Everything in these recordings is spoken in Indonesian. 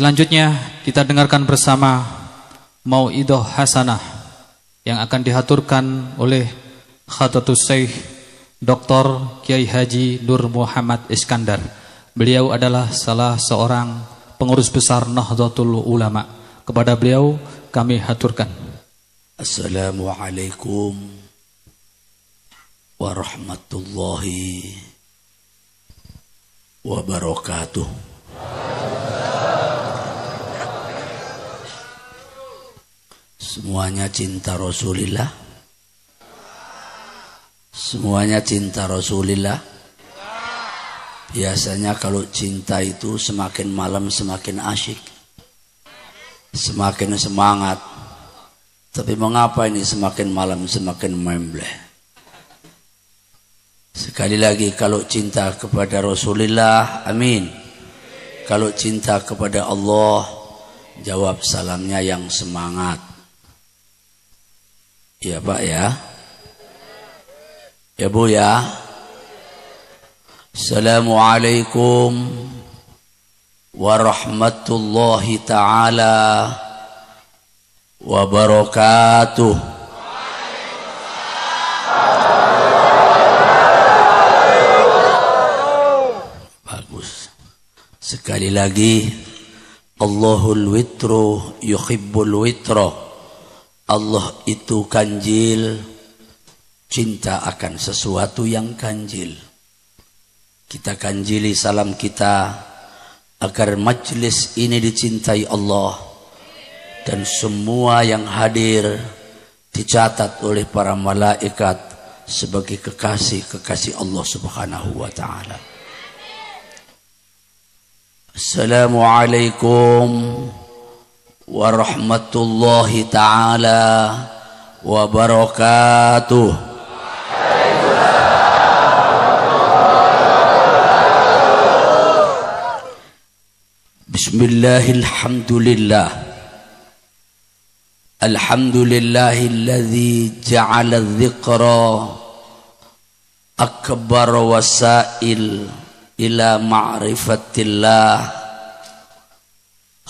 Selanjutnya kita dengarkan bersama Mau'idah Hasanah yang akan dihaturkan oleh Khatatus Syekh Dr. Kiai Haji Nur Muhammad Iskandar. Beliau adalah salah seorang pengurus besar Nahdlatul Ulama. Kepada beliau kami haturkan. Assalamualaikum warahmatullahi wabarakatuh. Semuanya cinta Rasulillah. Semuanya cinta Rasulillah. Biasanya kalau cinta itu semakin malam semakin asyik, semakin semangat. Tapi mengapa ini semakin malam semakin membleh? Sekali lagi, kalau cinta kepada Rasulullah, amin. Kalau cinta kepada Allah, jawab salamnya yang semangat. Ya Pak ya. Ya Bu ya. Assalamualaikum warahmatullahi ta'ala wabarakatuh. Bagus. Sekali lagi, Allahul witru yuhibbul witro. Allah itu ganjil, cinta akan sesuatu yang ganjil. Kita ganjili salam kita agar majlis ini dicintai Allah dan semua yang hadir dicatat oleh para malaikat sebagai kekasih-kekasih Allah Subhanahu wa taala. Assalamualaikum warahmatullahi ta'ala wabarakatuh. Bismillahilhamdulillah. Alhamdulillahilladzi ja'ala dzikra akbar wasail ila ma'rifatillah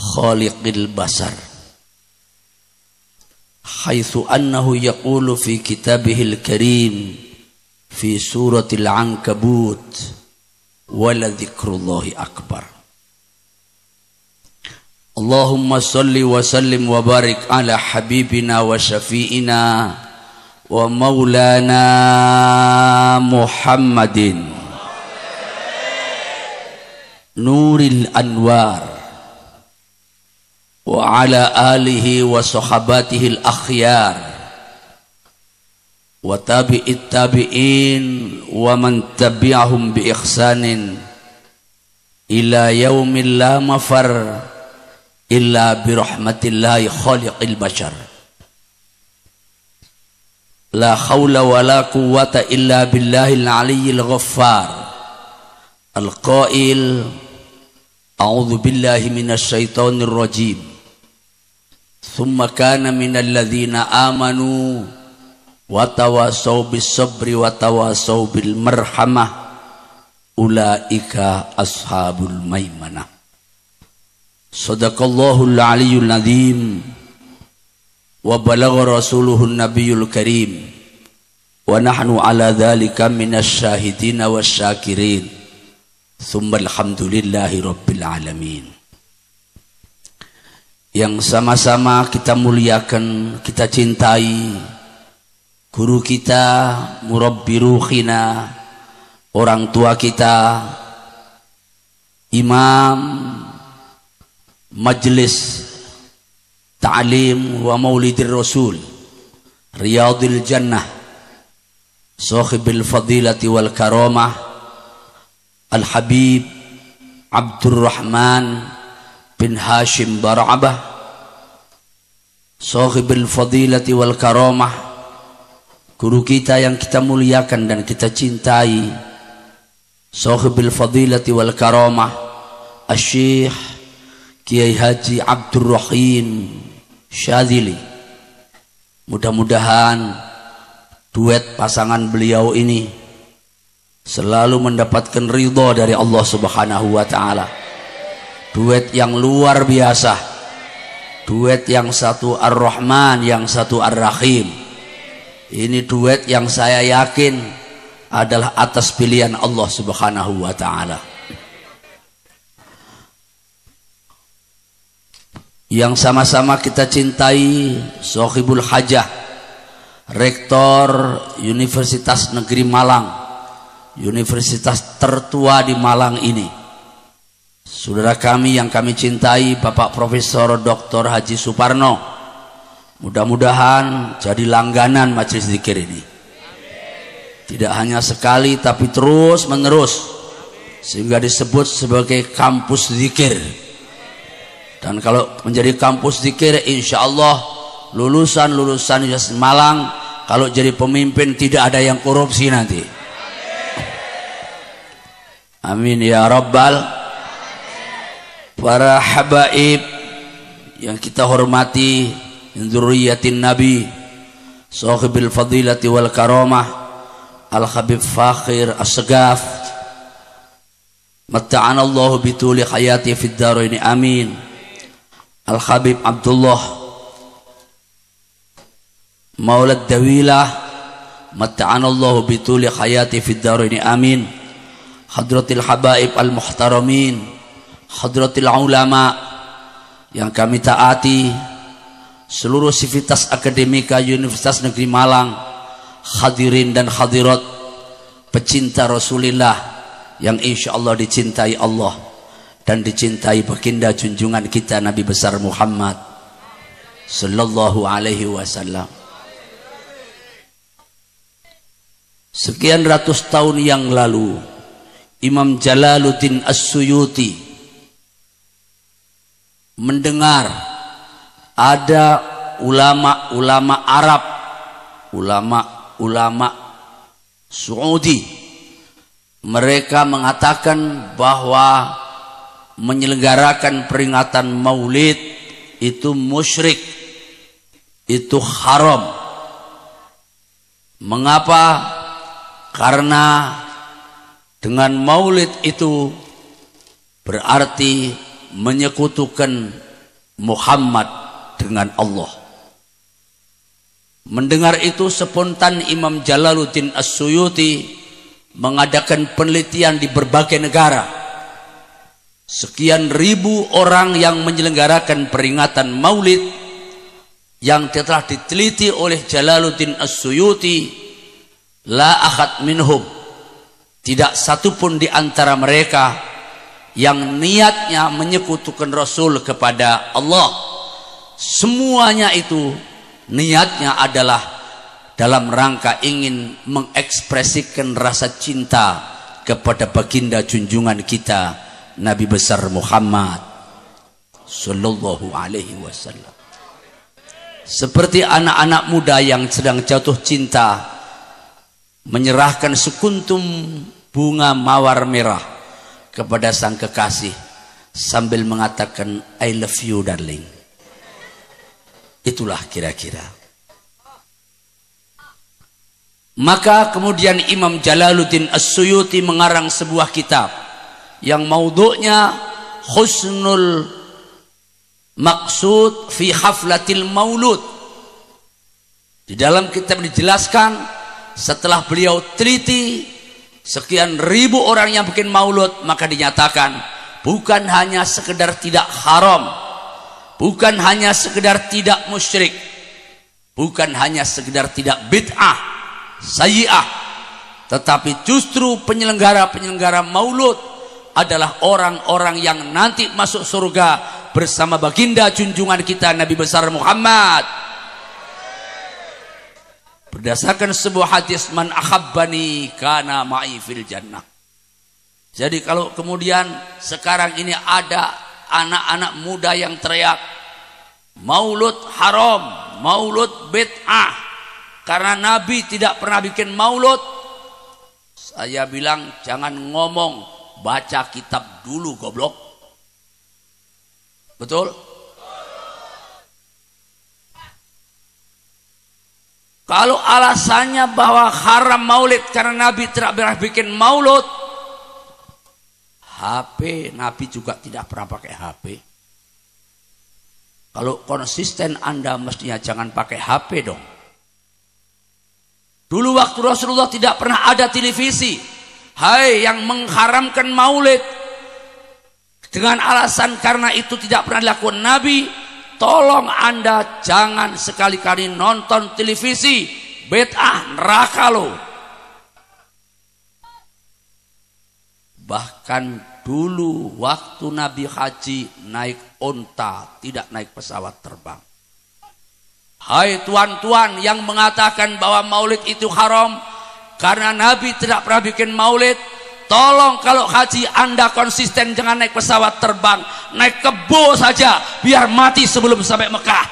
khaliqil basar, haitsu annahu yaqulu fi kitabihil karim fi suratil ankabut wala dzikrullahi akbar. Allahumma salli wa sallim wa barik ala habibina wa syafi'ina wa maulana Muhammadin nuril anwar wa ala alihi wa sahabatihil akhyar wa tabi'it tabi'in wa man tabi'ahum bi ihsanin ila yaumil la mafar illa bi rahmatillahi khaliqil bashar. La hawla wa la quwwata illa billahil aliyyil ghaffar. Al-qail a'udzu billahi minasy syaithanir rajim. Thumma kana minal ladzina amanu wa tawasaw bis sabri wa tawasaw bil marhamah ulaika ashabul maimanah. Sadaqallahul aliyyul azim wa balagha rasuluhun nabiyul karim wa nahnu ala dzalika minasy syahidin wasyakirin. Tsumma alhamdulillahi rabbil alamin. Yang sama-sama kita muliakan, kita cintai guru kita, murabbi ruhina, orang tua kita, imam majlis ta'lim wa maulidir rasul, riyadil jannah, sahibil fadilati wal karamah, al-habib Abdurrahman bin Hashim Barabah, sahibil fadilati wal karamah, guru kita yang kita muliakan dan kita cintai, sahibil fadilati wal karamah, Asy-Syaikh Kiai Haji Abdul Rahim Syadzili. Mudah-mudahan duet pasangan beliau ini selalu mendapatkan ridha dari Allah Subhanahu wa taala. duet yang luar biasa, duet yang satu Ar-Rahman, yang satu Ar-Rahim. Ini duet yang saya yakin adalah atas pilihan Allah Subhanahu wa ta'ala. Yang sama-sama kita cintai Sohibul Hajah, Rektor Universitas Negeri Malang, universitas tertua di Malang ini. Saudara kami yang kami cintai, Bapak Profesor Dr. Haji Suparno. Mudah-mudahan jadi langganan majelis zikir ini. Tidak hanya sekali tapi terus menerus, sehingga disebut sebagai kampus zikir. Dan kalau menjadi kampus zikir, insya Allah lulusan-lulusan Malang kalau jadi pemimpin tidak ada yang korupsi nanti. Amin ya Rabbal. Para habaib yang kita hormati, min dzurriyyatin Nabi, sahibil fadilati wal karamah, Al-Habib Fakhir As-Segaf, matta'ana Allah bituli hayati fid dharain, amin. Al-Habib Abdullah Maulad Dawilah, matta'ana Allah bituli hayati fid dharain, amin. Hadratil habaib al-muhtaramin, hadratil ulama yang kami taati, seluruh sivitas akademika Universitas Negeri Malang, hadirin dan hadirat, pecinta Rasulullah yang insya Allah dicintai Allah dan dicintai baginda junjungan kita Nabi besar Muhammad sallallahu alaihi wasallam. Sekian ratus tahun yang lalu, Imam Jalaluddin As-Suyuti mendengar ada ulama-ulama Arab, ulama-ulama Saudi, mereka mengatakan bahwa menyelenggarakan peringatan Maulid itu musyrik, itu haram. Mengapa? Karena dengan Maulid itu berarti menyekutukan Muhammad dengan Allah. Mendengar itu spontan Imam Jalaluddin As-Suyuti mengadakan penelitian di berbagai negara. Sekian ribu orang yang menyelenggarakan peringatan Maulid yang telah diteliti oleh Jalaluddin As-Suyuti, la ahad minhum, tidak satupun di antara mereka yang niatnya menyekutukan Rasul kepada Allah. Semuanya itu niatnya adalah dalam rangka ingin mengekspresikan rasa cinta kepada baginda junjungan kita Nabi besar Muhammad sallallahu alaihi wasallam. Seperti anak-anak muda yang sedang jatuh cinta menyerahkan sekuntum bunga mawar merah kepada sang kekasih sambil mengatakan I love you darling. Itulah kira-kira. Maka kemudian Imam Jalaluddin As-Suyuti mengarang sebuah kitab yang maudhu'nya Husnul Maqsud fi Haflatil Maulud. Di dalam kitab dijelaskan, setelah beliau teliti sekian ribu orang yang bikin maulud, maka dinyatakan bukan hanya sekedar tidak haram, bukan hanya sekedar tidak musyrik, bukan hanya sekedar tidak bid'ah sayyi'ah, tetapi justru penyelenggara-penyelenggara maulud adalah orang-orang yang nanti masuk surga bersama baginda junjungan kita Nabi besar Muhammad. Berdasarkan sebuah hadis, man ahabbani kana ma'i fil jannah. Jadi kalau kemudian sekarang ini ada anak-anak muda yang teriak maulud haram, maulud bid'ah karena Nabi tidak pernah bikin maulud, saya bilang jangan ngomong, baca kitab dulu goblok. Betul? Kalau alasannya bahwa haram maulid karena Nabi tidak pernah bikin maulud, HP, Nabi juga tidak pernah pakai HP. Kalau konsisten Anda mestinya jangan pakai HP dong. Dulu waktu Rasulullah tidak pernah ada televisi. Hai yang mengharamkan maulid dengan alasan karena itu tidak pernah dilakukan Nabi, tolong Anda jangan sekali-kali nonton televisi. Bid'ah, neraka loh. Bahkan dulu waktu Nabi haji naik onta, tidak naik pesawat terbang. Hai tuan-tuan yang mengatakan bahwa maulid itu haram karena Nabi tidak pernah bikin maulid, tolong kalau haji Anda konsisten jangan naik pesawat terbang, naik kebo saja biar mati sebelum sampai Mekah.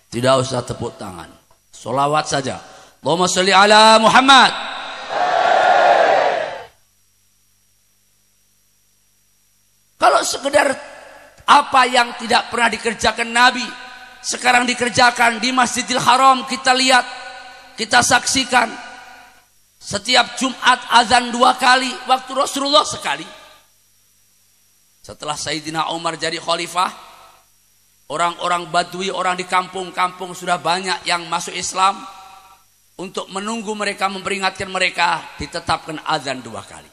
Tidak usah tepuk tangan, sholawat saja. Allahumma sholli ala Muhammad. Kalau sekedar apa yang tidak pernah dikerjakan Nabi sekarang dikerjakan di Masjidil Haram, kita lihat, kita saksikan. Setiap Jumat azan 2 kali, waktu Rasulullah sekali. Setelah Sayyidina Umar jadi khalifah, orang-orang Badui, orang di kampung-kampung sudah banyak yang masuk Islam. Untuk menunggu mereka, memperingatkan mereka, ditetapkan azan 2 kali.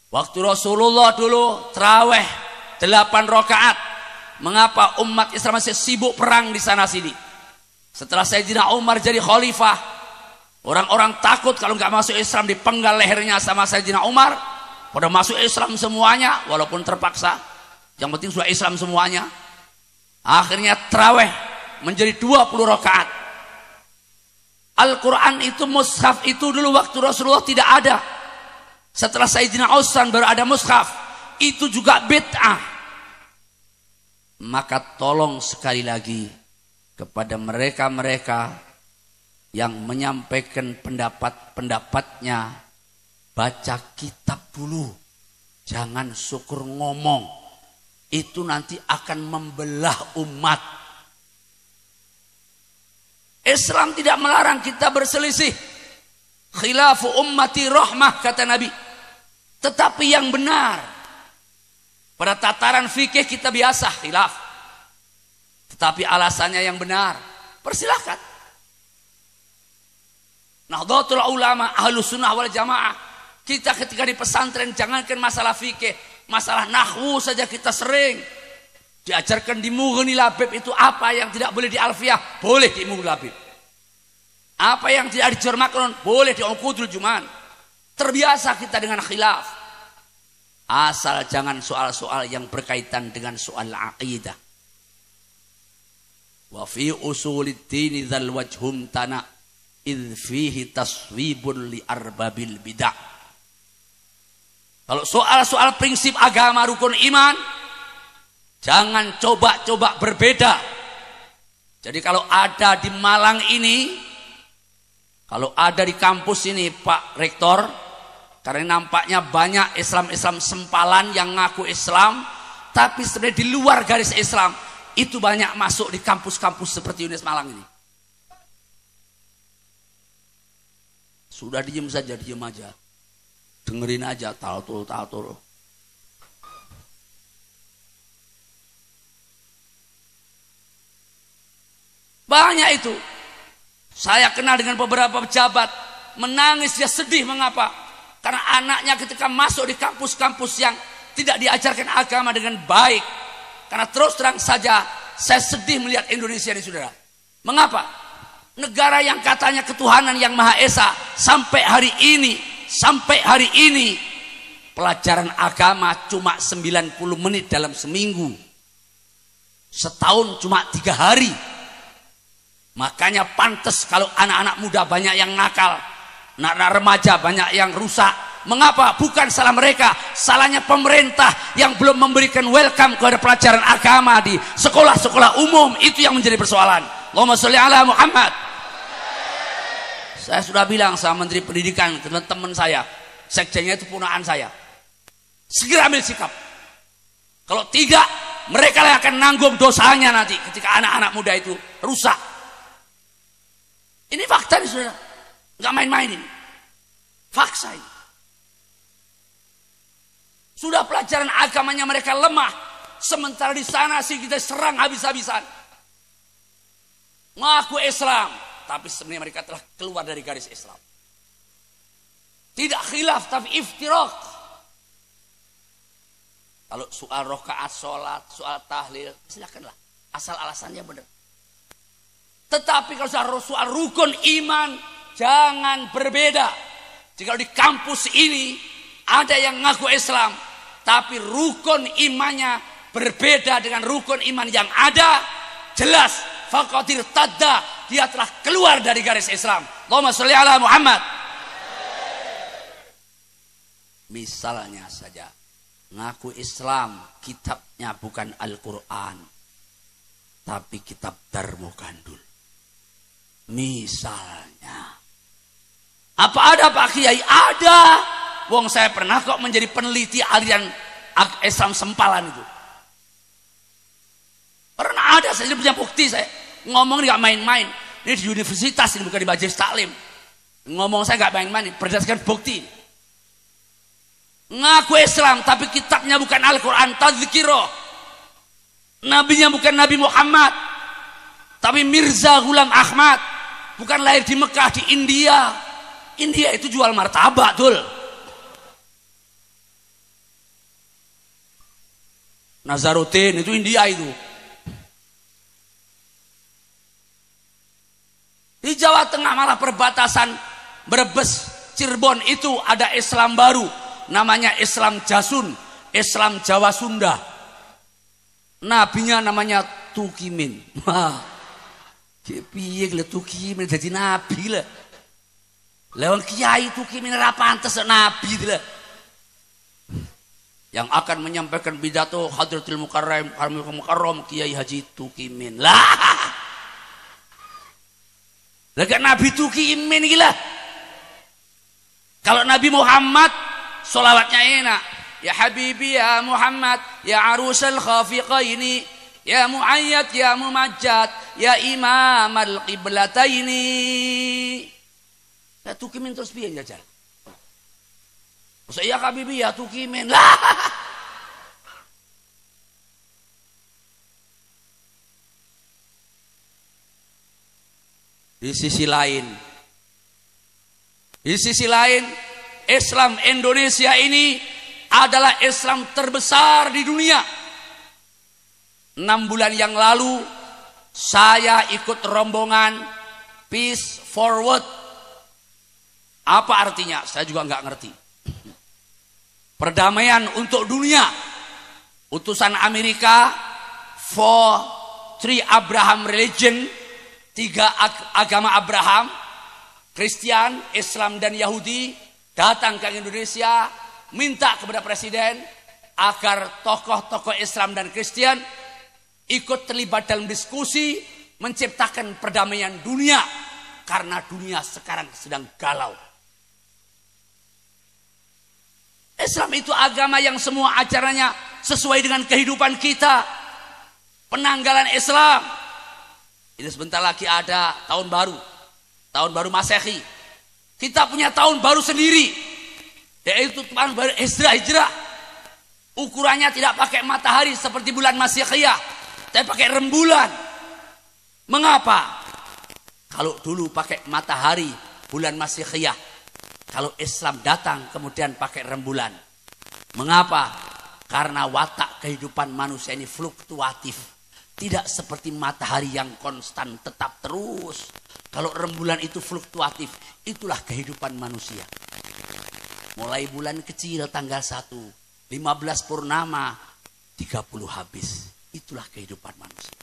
Waktu Rasulullah dulu terawih 8 rakaat. Mengapa umat Islam masih sibuk perang di sana sini? Setelah Sayyidina Umar jadi khalifah, orang-orang takut kalau nggak masuk Islam dipenggal lehernya sama Sayyidina Umar. Pada masuk Islam semuanya, walaupun terpaksa. Yang penting sudah Islam semuanya. Akhirnya terawih menjadi 20 rakaat. Al-Quran itu, mushaf itu dulu waktu Rasulullah tidak ada. Setelah Sayyidina Utsman baru ada mushaf. Itu juga bid'ah. Maka tolong sekali lagi kepada mereka-mereka yang menyampaikan pendapat-pendapatnya, baca kitab dulu. Jangan syukur ngomong. Itu nanti akan membelah umat. Islam tidak melarang kita berselisih. Khilafu ummati rahmah, kata Nabi. Tetapi yang benar. Pada tataran fikih kita biasa khilaf. Tetapi alasannya yang benar, persilahkan. Nahdlatul Ulama, Ahlus Sunnah wal Jamaah. Kita ketika di pesantren jangankan masalah fikih, masalah nahwu saja kita sering diajarkan di Mughni Labib. Itu apa yang tidak boleh di Alfiyah, boleh di Mughni Labib. Apa yang tidak di Jarmakron, boleh di Uqudul Juman. Terbiasa kita dengan khilaf. Asal jangan soal-soal yang berkaitan dengan soal aqidah. Wa fi usulid dini dzal wajhum tana idh fihi taswibun li arbabil bidah. Kalau soal-soal prinsip agama rukun iman, jangan coba-coba berbeda. Jadi kalau ada di Malang ini, kalau ada di kampus ini Pak Rektor, karena nampaknya banyak Islam-Islam sempalan yang ngaku Islam, tapi sebenarnya di luar garis Islam, itu banyak masuk di kampus-kampus seperti UNES Malang ini. Sudah diem saja, diem aja. Dengerin aja, tatul. Banyak itu. Saya kenal dengan beberapa pejabat, menangis, dia sedih. Mengapa? Karena anaknya ketika masuk di kampus-kampus yang tidak diajarkan agama dengan baik. Karena terus terang saja, saya sedih melihat Indonesia ini, saudara. Mengapa? Negara yang katanya ketuhanan yang Maha Esa, sampai hari ini pelajaran agama cuma 90 menit dalam seminggu. Setahun cuma 3 hari. Makanya pantas kalau anak-anak muda banyak yang nakal, anak-anak remaja banyak yang rusak. Mengapa? Bukan salah mereka, salahnya pemerintah yang belum memberikan welcome kepada pelajaran agama di sekolah-sekolah umum. Itu yang menjadi persoalan. Allahumma sholli ala Muhammad. Saya sudah bilang sama Menteri Pendidikan, teman-teman saya, sekjennya itu punaan saya, segera ambil sikap. Kalau tidak, mereka yang akan nanggung dosanya nanti ketika anak-anak muda itu rusak. Ini fakta nih, saudara, nggak main-main ini. Faksa ini. Sudah pelajaran agamanya mereka lemah. Sementara di sana sih kita serang habis-habisan. Ngaku Islam. Tapi sebenarnya mereka telah keluar dari garis Islam. Tidak khilaf tapi iftiraq. Kalau soal rokaat sholat, soal tahlil, silakanlah. Asal alasannya benar. Tetapi kalau soal rukun iman, jangan berbeda. Jika di kampus ini ada yang ngaku Islam, tapi rukun imannya berbeda dengan rukun iman yang ada, jelas faqadir tadda, dia telah keluar dari garis Islam. Allahumma sholli ala Muhammad. Misalnya saja, ngaku Islam, kitabnya bukan Al-Quran, tapi kitab Darmo Gandul. Misalnya. Apa ada Pak Kiai? Ada. Wong saya pernah kok menjadi peneliti aliran Islam sempalan itu. Pernah ada, saya punya bukti saya. Ngomong nggak main-main. Ini di universitas, ini bukan di majelis taklim. Ngomong saya nggak main-main, berdasarkan bukti. Ngaku Islam, tapi kitabnya bukan Al-Quran, tadzkirah. Nabinya bukan Nabi Muhammad, tapi Mirza Ghulam Ahmad. Bukan lahir di Mekah, di India. India itu jual martabak, betul. Nazaruddin itu India itu. Di Jawa Tengah malah perbatasan Brebes, Cirebon itu ada Islam baru. Namanya Islam Jasun, Islam Jawa Sunda. Nabinya namanya Tukimin. Wah. Piye le Tukimin dadi nabi le. Lewat kiai Tukimin ora pantes nabi le. Yang akan menyampaikan pidato Hadratil Mukarram Kiai Haji Tukimin. Lah. Lah Nabi Tukimin iki lah. Kalau Nabi Muhammad sholawatnya enak. Ya Habibi ya Muhammad, ya Arusal Khafiqaini, ya Muayyad ya Mumajjad, ya Imam al-Qiblataini. Ya Tukimin terus piye jajal? Masa ya Habibi ya Tukimin. Lah. Di sisi lain, Islam Indonesia ini adalah Islam terbesar di dunia. 6 bulan yang lalu saya ikut rombongan Peace Forward. Apa artinya? Saya juga nggak ngerti. Perdamaian untuk dunia. Utusan Amerika for 3 Abraham religion, 3 agama Abraham, Kristen, Islam dan Yahudi datang ke Indonesia minta kepada presiden agar tokoh-tokoh Islam dan Kristen ikut terlibat dalam diskusi menciptakan perdamaian dunia karena dunia sekarang sedang galau. Islam itu agama yang semua acaranya sesuai dengan kehidupan kita. Penanggalan Islam. Ini sebentar lagi ada tahun baru Masehi. Kita punya tahun baru sendiri, yaitu tahun baru Hijrah. Ukurannya tidak pakai matahari seperti bulan Masihiyah, tapi pakai rembulan. Mengapa? Kalau dulu pakai matahari bulan Masihiyah, kalau Islam datang kemudian pakai rembulan. Mengapa? Karena watak kehidupan manusia ini fluktuatif. Tidak seperti matahari yang konstan tetap terus. Kalau rembulan itu fluktuatif, itulah kehidupan manusia. Mulai bulan kecil tanggal 1, 15 purnama, 30 habis. Itulah kehidupan manusia.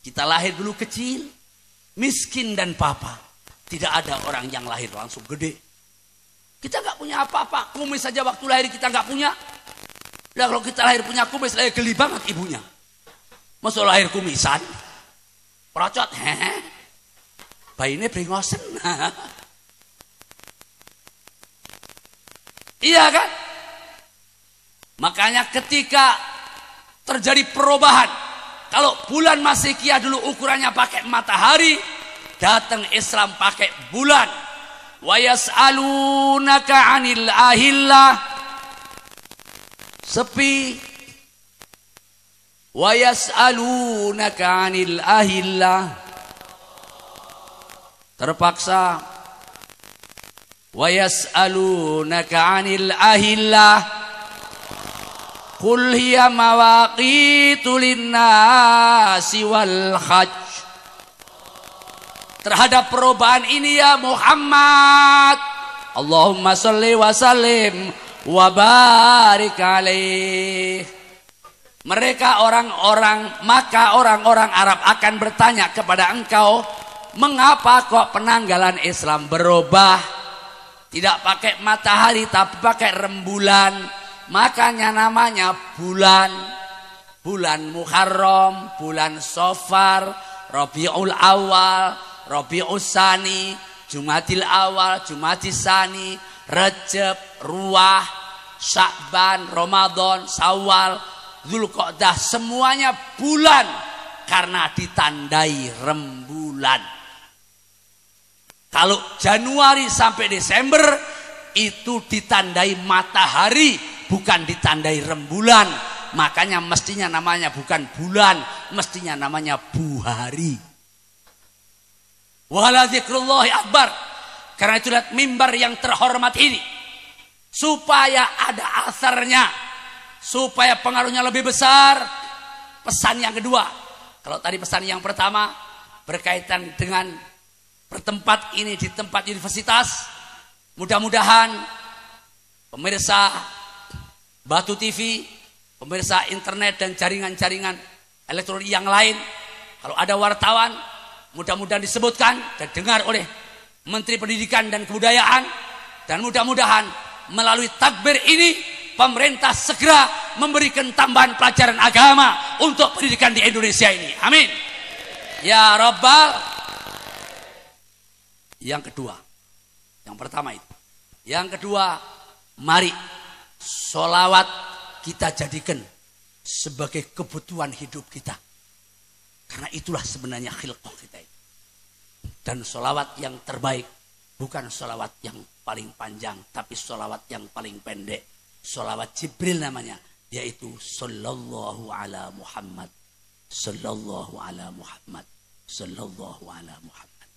Kita lahir dulu kecil, miskin dan papa. Tidak ada orang yang lahir langsung gede. Kita nggak punya apa-apa. Kumis saja waktu lahir kita nggak punya. Nah, kalau kita lahir punya kumis, lahir geli banget ibunya. Masa lahir kumisan? Procot, bayinya brengosen. Iya kan? Makanya ketika terjadi perubahan, kalau bulan Masihiyah dulu ukurannya pakai matahari, datang Islam pakai bulan. Wa yas'alunaka 'anil ahillah. Sepi. Wa yas'alunaka 'anil ahillah. Terpaksa. Wa yas'alunaka 'anil ahillah. Qul hiya mawaqitu linnasi wal hajj. Terhadap perubahan ini ya Muhammad, Allahumma sholli wa sallim wa barik alaih. Mereka orang-orang Arab akan bertanya kepada engkau, mengapa kok penanggalan Islam berubah? Tidak pakai matahari tapi pakai rembulan. Makanya namanya bulan Muharram, bulan Safar, Rabiul Awal, Rabiul Tsani, Jumadil Awal, Jumadil Tsani, Rajab, Ruwah, Sya'ban, Ramadan, Syawal, Dzulqa'dah, semuanya bulan karena ditandai rembulan. Kalau Januari sampai Desember itu ditandai matahari, bukan ditandai rembulan. Makanya mestinya namanya bukan bulan, mestinya namanya buhari. Wala dzikrullahi akbar. Karena itu lihat mimbar yang terhormat ini, supaya ada asarnya, supaya pengaruhnya lebih besar. Pesan yang kedua, kalau tadi pesan yang pertama berkaitan dengan bertempat ini di tempat universitas, mudah-mudahan pemirsa Batu TV, pemirsa internet dan jaringan-jaringan elektronik yang lain, kalau ada wartawan, mudah-mudahan disebutkan dan dengar oleh Menteri Pendidikan dan Kebudayaan, dan mudah-mudahan melalui takbir ini pemerintah segera memberikan tambahan pelajaran agama untuk pendidikan di Indonesia ini. Amin. Ya Rabbal. Yang kedua, yang pertama itu. Yang kedua, mari sholawat kita jadikan sebagai kebutuhan hidup kita. Karena itulah sebenarnya khilqah kita ini. Dan sholawat yang terbaik bukan sholawat yang paling panjang, tapi sholawat yang paling pendek. Sholawat Jibril namanya, yaitu sallallahu ala Muhammad, sallallahu ala Muhammad, sallallahu ala Muhammad.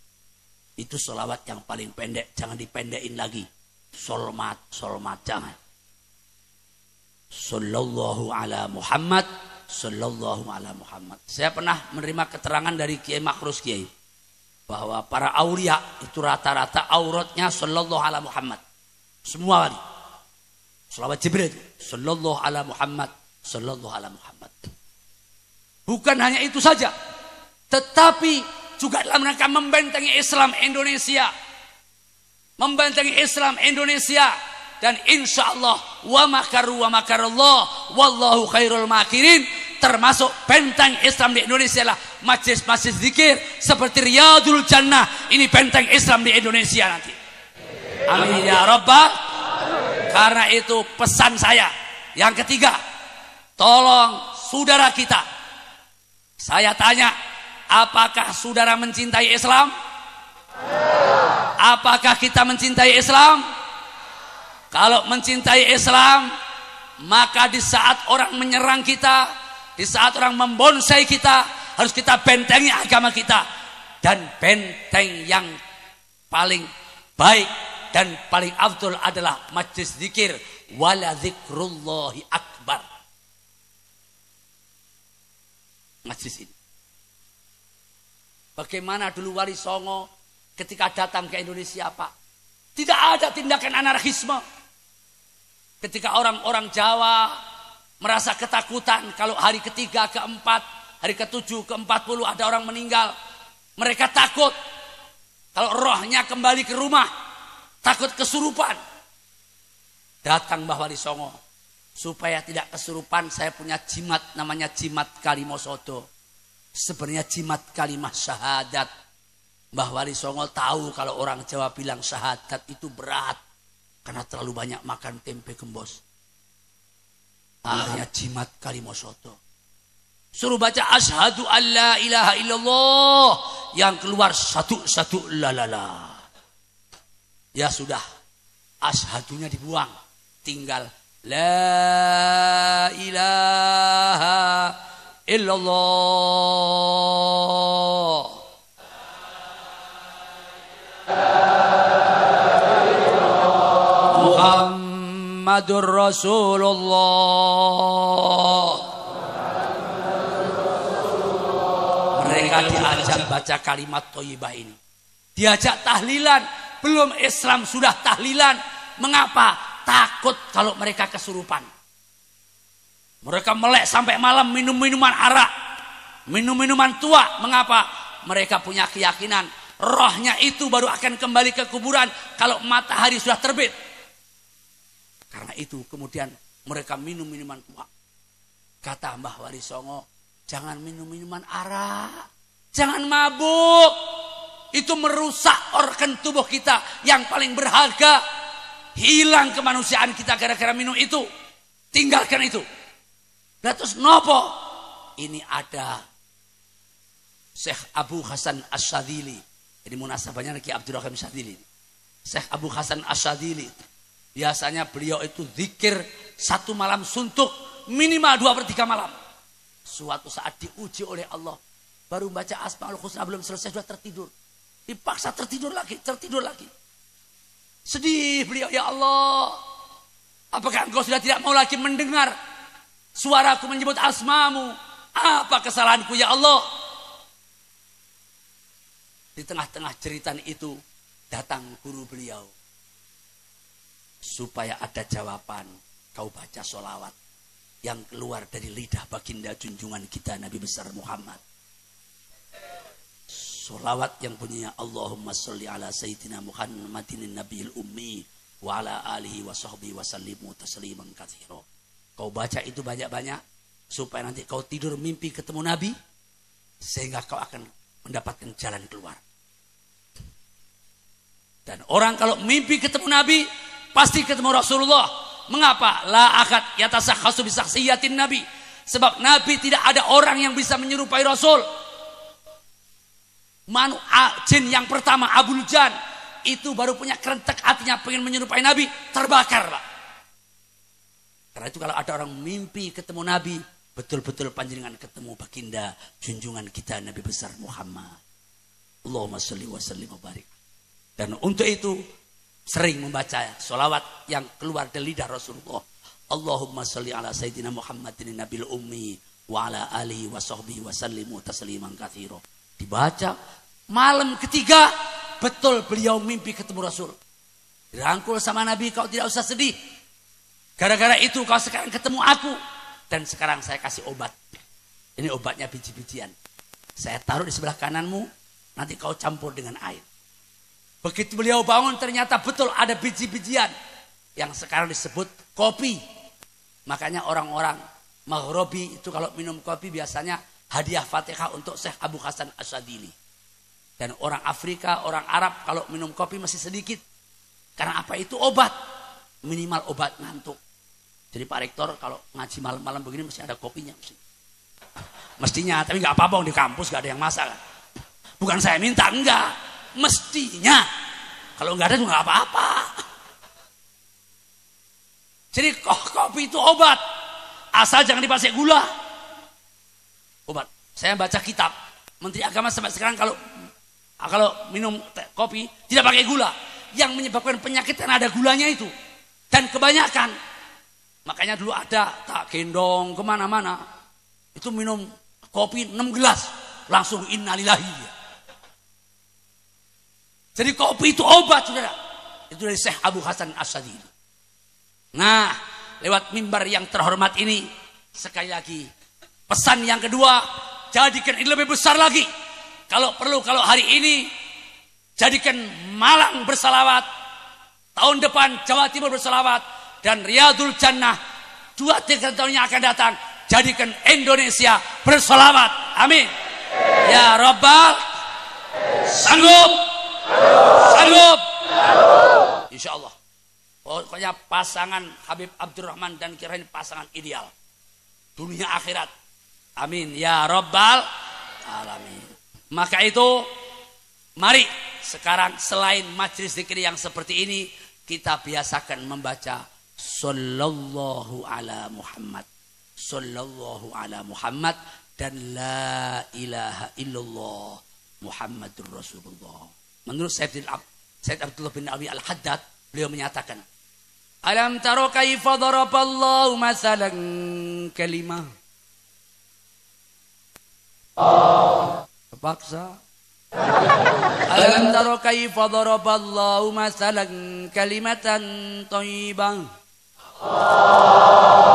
Itu sholawat yang paling pendek, jangan dipendekin lagi. Solmat jangan. Sallallahu ala Muhammad, sallallahu ala Muhammad. Saya pernah menerima keterangan dari Kiai Makhrus Kiai bahwa para aulia itu rata-rata auratnya sallallahu ala Muhammad. Semua kali. Sholawat Jibril itu sallallahu ala Muhammad, sallallahu ala Muhammad. Bukan hanya itu saja, tetapi juga dalam rangka membentengi Islam Indonesia. Membentengi Islam Indonesia. Dan insya Allah wa makaru wa makarallah wallahu khairul makirin. Termasuk benteng Islam di Indonesia lah majlis-majlis zikir seperti Riyadul Jannah. Ini benteng Islam di Indonesia nanti. Amin ya Rabbal. Karena itu pesan saya. Yang ketiga, tolong saudara kita. Saya tanya, apakah saudara mencintai Islam? Apakah kita mencintai Islam? Kalau mencintai Islam, maka di saat orang menyerang kita, di saat orang membonsai kita, harus kita bentengi agama kita. Dan benteng yang paling baik dan paling afdol adalah majlis zikir. Wala zikrullahi akbar. Majlis ini. Bagaimana dulu Wali Songo ketika datang ke Indonesia, Pak? Tidak ada tindakan anarkisme. Ketika orang-orang Jawa merasa ketakutan kalau hari ketiga, keempat, hari ke-7, ke-40 ada orang meninggal. Mereka takut kalau rohnya kembali ke rumah. Takut kesurupan. Datang Mbah Wali Songo. Supaya tidak kesurupan, saya punya jimat namanya jimat Kalimosodo. Sebenarnya jimat kalimah syahadat. Mbah Wali Songo tahu kalau orang Jawa bilang syahadat itu berat. Karena terlalu banyak makan tempe gembos. Akhirnya jimat Kalimosodo. Suruh baca asyhadu alla ilaha illallah. Yang keluar satu lalala. Ya sudah, ashadunya dibuang, tinggal la ilaha illallah. Muhammadur Rasulullah. Mereka diajak baca kalimat thayyibah ini. Diajak tahlilan, belum Islam sudah tahlilan. Mengapa? Takut kalau mereka kesurupan. Mereka melek sampai malam minum minuman arak, minum minuman tua. Mengapa? Mereka punya keyakinan rohnya itu baru akan kembali ke kuburan kalau matahari sudah terbit. Karena itu kemudian mereka minum minuman tua. Kata Mbah Wali Songo, jangan minum minuman arak, jangan mabuk. Itu merusak organ tubuh kita yang paling berharga. Hilang kemanusiaan kita gara-gara minum itu. Tinggalkan itu. Nah terus nopo? Ini ada Syekh Abu Hasan Asyadzili. Jadi munasabahnya lagi Abdurrahim Syadzili. Syekh Abu Hasan Asyadzili. Biasanya beliau itu zikir 1 malam suntuk minimal 2/3 malam. Suatu saat diuji oleh Allah. Baru baca Asmaul Husna belum selesai sudah tertidur. Dipaksa tertidur lagi. Sedih beliau, ya Allah. Apakah engkau sudah tidak mau lagi mendengar suaraku menyebut asmamu? Apa kesalahanku ya Allah? Di tengah-tengah jeritan itu datang guru beliau. Supaya ada jawaban, kau baca sholawat yang keluar dari lidah baginda junjungan kita Nabi besar Muhammad. Sholawat yang bunyinya Allahumma sholli ala sayyidina Muhammadin nabiyil ummi wa ala alihi wa sahbihi wa sallimu tasliman katsira. Kau baca itu banyak-banyak supaya nanti kau tidur mimpi ketemu Nabi sehingga kau akan mendapatkan jalan keluar. Dan orang kalau mimpi ketemu Nabi pasti ketemu Rasulullah. Mengapa? La akad yatasakhasu bi sakhsiyatin Nabi. Sebab Nabi tidak ada orang yang bisa menyerupai Rasul. Jin yang pertama Abul Jan itu baru punya kerentek hatinya pengen menyerupai Nabi, terbakar Pak. Karena itu kalau ada orang mimpi ketemu Nabi, betul-betul panjenengan ketemu baginda junjungan kita Nabi besar Muhammad. Allahumma sholli wa sallim wa barik. Dan untuk itu sering membaca sholawat yang keluar dari lidah Rasulullah. Allahumma sholli ala sayyidina Muhammadin nabil ummi wa ala alihi wa sahbihi wa sallimu tasliman katsira. Dibaca malam ketiga betul beliau mimpi ketemu Rasul. Dirangkul sama Nabi, kau tidak usah sedih. Gara-gara itu kau sekarang ketemu aku. Dan sekarang saya kasih obat. Ini obatnya biji-bijian. Saya taruh di sebelah kananmu. Nanti kau campur dengan air. Begitu beliau bangun ternyata betul ada biji-bijian. Yang sekarang disebut kopi. Makanya orang-orang Maghribi itu kalau minum kopi biasanya hadiah Fatihah untuk Syekh Abu Hasan Asyadzili. Dan orang Afrika, orang Arab kalau minum kopi masih sedikit. Karena apa itu obat. Minimal obat ngantuk. Jadi Pak Rektor kalau ngaji malam-malam begini mesti ada kopinya. Mestinya, tapi nggak apa-apa di kampus nggak ada yang masak. Bukan saya minta, enggak. Mestinya. Kalau nggak ada juga nggak apa-apa. Jadi kopi itu obat. Asal jangan dipasang gula. Obat. Saya baca kitab. Menteri Agama sampai sekarang kalau minum kopi tidak pakai gula. Yang menyebabkan penyakit karena ada gulanya itu. Dan kebanyakan. Makanya dulu ada tak gendong kemana-mana. Itu minum kopi 6 gelas. Langsung innalillahi. Jadi kopi itu obat saudara. Itu dari Syekh Abu Hasan Asyadzili. Nah lewat mimbar yang terhormat ini. Sekali lagi. Pesan yang kedua. Jadikan ini lebih besar lagi. Kalau perlu kalau hari ini. Jadikan Malang bersalawat. Tahun depan Jawa Timur bersalawat. Dan Riyadul Jannah 2-3 tahun yang akan datang. Jadikan Indonesia bersalawat. Amin. Ya Rabbal. Sanggup. Sanggup. Insya Allah. Pokoknya pasangan Habib Abdurrahman dan Kirain pasangan ideal. Dunia akhirat. Amin. Ya Rabbal Alamin. Maka itu mari sekarang selain majelis zikir yang seperti ini, kita biasakan membaca sallallahu ala Muhammad, sallallahu ala Muhammad, dan la ilaha illallah Muhammadur Rasulullah. Menurut Sayyid Abdullah bin Abi Al-Haddad, beliau menyatakan, alam taro kaifa daraballahu masalan kalimah. Terpaksa. Alam taro kaifa daraballahu masalan kalimatan thayyibah.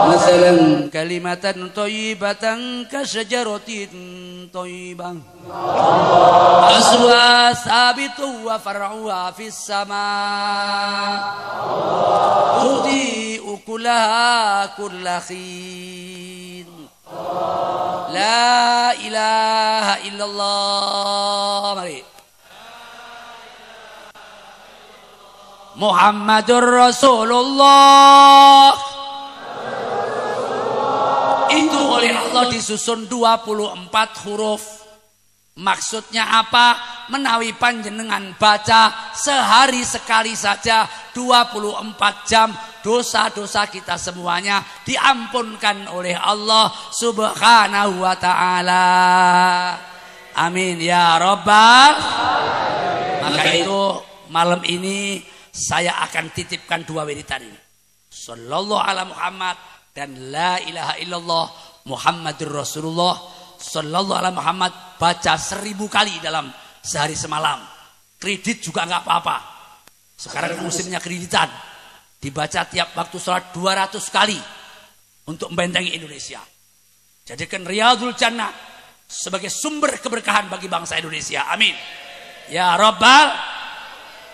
Masalan kalimatan thayyibatan kasyajaratin thayyibah. Asluha sabitu wa far'uha fis sama'. Tu'ti ukulaha kulla khin. La ilaha illallah. Mari. Muhammadur Rasulullah. Itu oleh Allah disusun 24 huruf. Maksudnya apa? Menawi panjenengan baca sehari sekali saja 24 jam, dosa-dosa kita semuanya diampunkan oleh Allah Subhanahu wa ta'ala. Amin ya Rabbal. Maka itu malam ini saya akan titipkan 2 wiridan ini. Sallallahu ala Muhammad dan la ilaha illallah Muhammadur Rasulullah. Sallallahu ala Muhammad baca 1000 kali dalam sehari semalam. Kredit juga nggak apa-apa. Sekarang musimnya kreditan. Dibaca tiap waktu sholat 200 kali untuk membentengi Indonesia. Jadikan Riyadul Jannah sebagai sumber keberkahan bagi bangsa Indonesia. Amin. Ya Rabbal.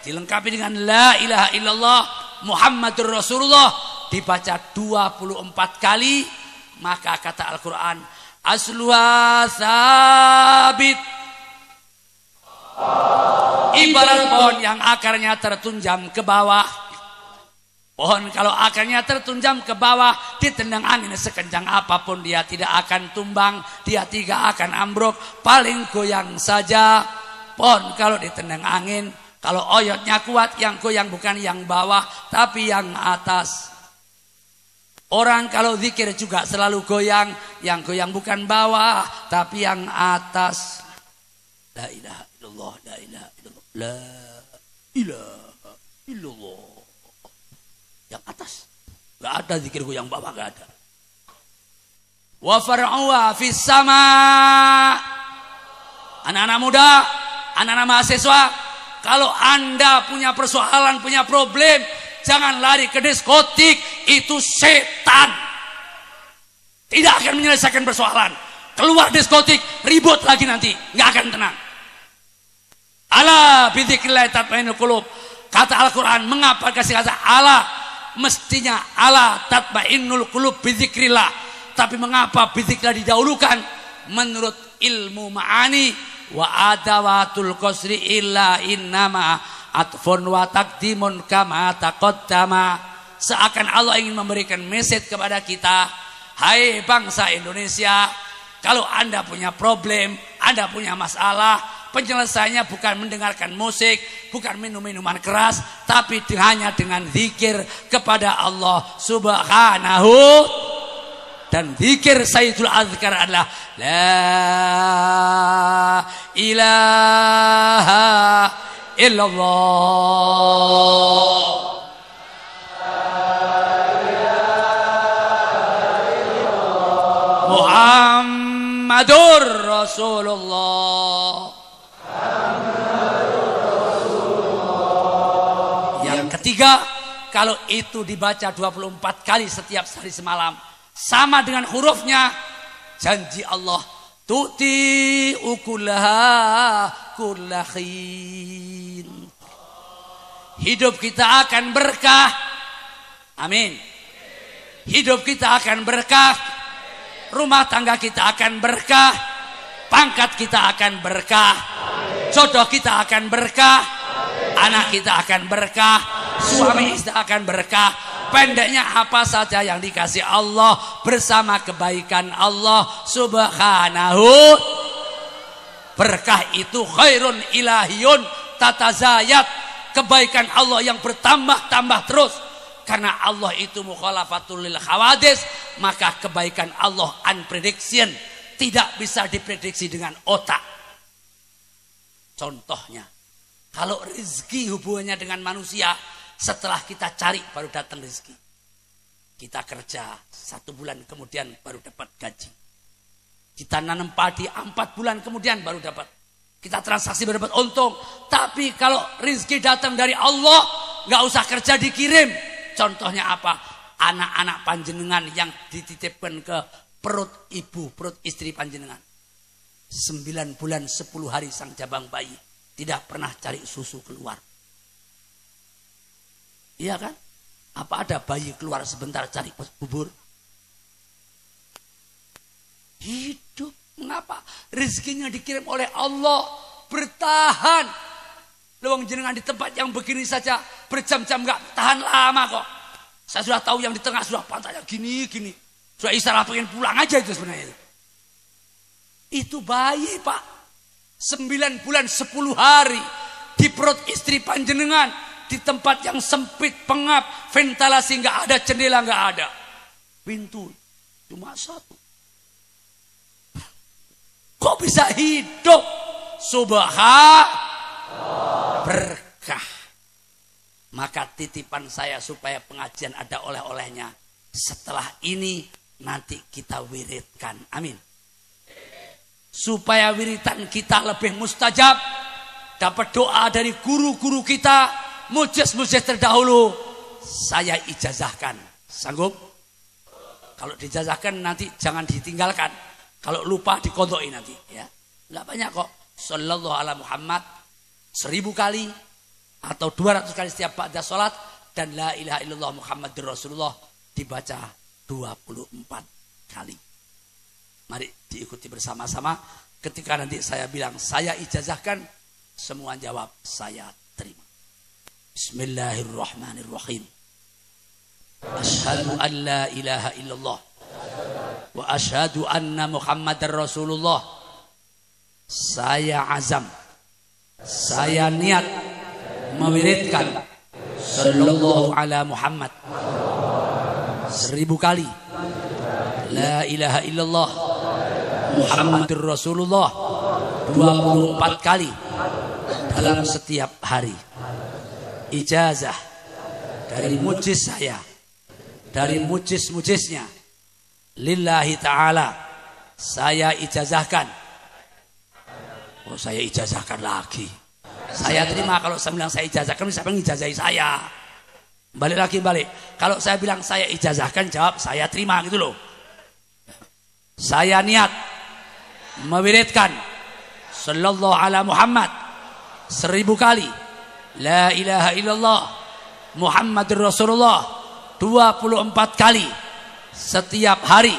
Dilengkapi dengan la ilaha illallah Muhammadur Rasulullah, dibaca 24 kali, maka kata Al-Quran, asluha sabit. Ibarat pohon yang akarnya tertunjam ke bawah. Pohon kalau akarnya tertunjam ke bawah, ditendang angin sekencang apapun dia tidak akan tumbang, dia tidak akan ambruk, paling goyang saja. Pohon kalau ditendang angin, kalau oyotnya kuat, yang goyang bukan yang bawah, tapi yang atas. Orang kalau zikir juga selalu goyang, yang goyang bukan bawah, tapi yang atas. La ilaha illallah, la ilaha illallah, la ilaha illallah. Yang atas. Gak ada zikir goyang bawah, gak ada. Wa far'uha fis sama. Anak-anak muda, anak-anak mahasiswa, kalau Anda punya persoalan, punya problem, jangan lari ke diskotik. Itu setan. Tidak akan menyelesaikan persoalan. Keluar diskotik, ribut lagi nanti. Nggak akan tenang. Ala bidzikrillah tatma'innul qulub. Kata Al-Quran, mengapa kasih kata ala? Mestinya ala tatma'innul qulub bidzikrillah. Tapi mengapa bidzikrillah didahulukan? Menurut ilmu ma'ani, wa adawatul qasri illa innama atfun wa taqdimun kama taqaddama. Seakan Allah ingin memberikan message kepada kita, hai bangsa Indonesia, kalau Anda punya problem, Anda punya masalah, penyelesaiannya bukan mendengarkan musik, bukan minum minuman keras, tapi hanya dengan zikir kepada Allah Subhanahu. Dan zikir Sayyidul Azkar adalah la ilaha illallah. Muhammadur Rasulullah. Yang ketiga, kalau itu dibaca 24 kali setiap hari semalam, sama dengan hurufnya, janji Allah, tu'ti ukulaha kulla khin. Hidup kita akan berkah. Amin. Hidup kita akan berkah. Rumah tangga kita akan berkah. Pangkat kita akan berkah. Jodoh kita akan berkah. Anak kita akan berkah. Suami istri akan berkah. Pendeknya apa saja yang dikasih Allah bersama kebaikan Allah Subhanahu. Berkah itu khairun ilahiyun tatazayat, kebaikan Allah yang bertambah-tambah terus. Karena Allah itu mukhalafatul lil hawadis, maka kebaikan Allah unprediction, tidak bisa diprediksi dengan otak. Contohnya, kalau rezeki hubungannya dengan manusia, setelah kita cari baru datang rezeki. Kita kerja 1 bulan kemudian baru dapat gaji. Kita nanam padi 4 bulan kemudian baru dapat. Kita transaksi baru dapat untung. Tapi kalau rezeki datang dari Allah, nggak usah kerja dikirim. Contohnya apa? Anak-anak panjenengan yang dititipkan ke perut ibu, perut istri panjenengan. 9 bulan 10 hari sang jabang bayi tidak pernah cari susu keluar. Iya kan? Apa ada bayi keluar sebentar cari bubur? Hidup. Mengapa? Rezekinya dikirim oleh Allah, bertahan. Lewang jenengan di tempat yang begini saja berjam-jam nggak tahan lama kok. Saya sudah tahu yang di tengah sudah pantainya gini-gini. Sudah istilah pengen pulang aja itu sebenarnya. Itu bayi Pak. 9 bulan 10 hari di perut istri panjenengan, di tempat yang sempit, pengap, ventilasi nggak ada, jendela nggak ada, pintu cuma 1. Kok bisa hidup? Subhanallah, berkah. Maka titipan saya supaya pengajian ada oleh-olehnya. Setelah ini nanti kita wiridkan. Amin. Supaya wiritan kita lebih mustajab, dapat doa dari guru-guru kita, mujiz-mujiz terdahulu, saya ijazahkan. Sanggup? Kalau dijazahkan nanti jangan ditinggalkan. Kalau lupa dikodoi nanti, ya. Enggak banyak kok. Sallallahu ala Muhammad 1000 kali atau 200 kali setiap ba'da salat, dan la ilaha illallah Muhammadur Rasulullah dibaca 24 kali. Mari diikuti bersama-sama. Ketika nanti saya bilang saya ijazahkan, semua jawab saya terima. Bismillahirrahmanirrahim. Asyhadu an la ilaha illallah wa asyhadu anna Muhammadar Rasulullah. Saya azam, saya niat mewiridkan sallallahu ala Muhammad 1000 kali, la ilaha illallah Muhammadur Rasulullah 24 kali dalam setiap hari. Ijazah dari mujiz saya, dari mujiz-mujiznya, lillahi ta'ala, saya ijazahkan. Oh, saya ijazahkan lagi. Saya terima kalau saya bilang saya ijazahkan, siapa yang ijazahi saya? Balik lagi, balik. Kalau saya bilang saya ijazahkan, jawab saya terima gitu loh. Saya niat mewiridkan sallallahu ala Muhammad 1000 kali, la ilaha illallah Muhammadur Rasulullah 24 kali setiap hari.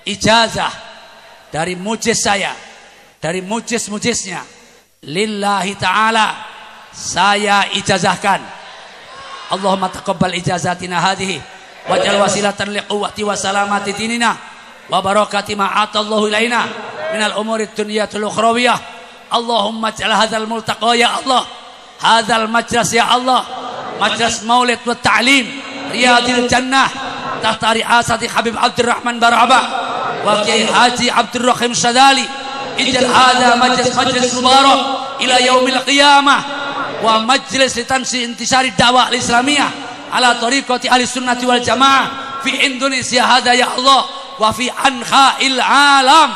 Ijazah dari mujiz saya, dari mujiz-mujiznya, lillahi ta'ala, saya ijazahkan. Allahumma taqabbal ijazatina hadhihi waj'al wasilatan liquwwati wa salamati dinina wa barakati ma atallahu ilaina minal umuri dunyatul ukhrawiyah. Allahumma ij'al hadzal multaqa ya Allah, hadzal majlis ya Allah, majlis maulid wa ta'lim riyadil jannah tahta ri'asati Habib Abdurrahman Barabah wa Kiai Haji Abdurrahim Sadali. Ij'al hadza majlis mubarak ila yaumil qiyamah wa majlis litansi intisari dakwah al-islamiyah ala tariqati ahli sunnati wal jamaah fi Indonesia hadza ya Allah wa fi anha'il alam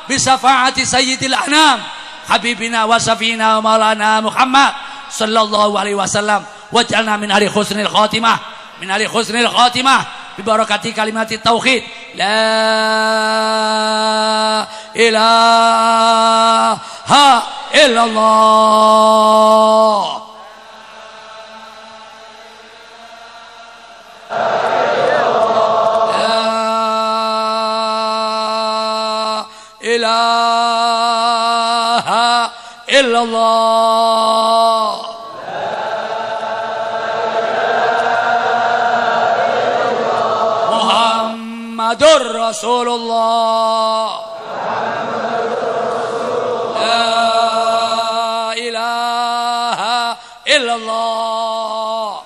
bi syafaati sayyidil anam habibina wa safina wa maulana Muhammad sallallahu alaihi wasallam waj'alna min ahli husnil khatimah, min ahli husnil khatimah bi barakati kalimati tauhid la ilaha illallah. Ilaha illallah. Muhammadur Rasulullah. La ilaha illallah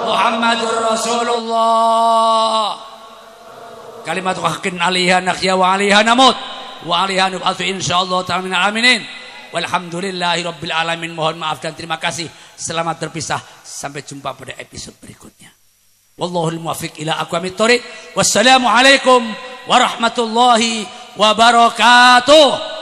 Muhammadur Rasulullah kalimat haqqin alaiha nahya wa alaiha namut wa alaiha nub'atsu insyaallah ta'ala minal aminin walhamdulillahi rabbil alamin. Mohon maaf dan terima kasih. Selamat berpisah, sampai jumpa pada episode berikutnya. Wallahul muwaffiq ila aqwamit thoriq. Wassalamualaikum warahmatullahi wabarakatuh.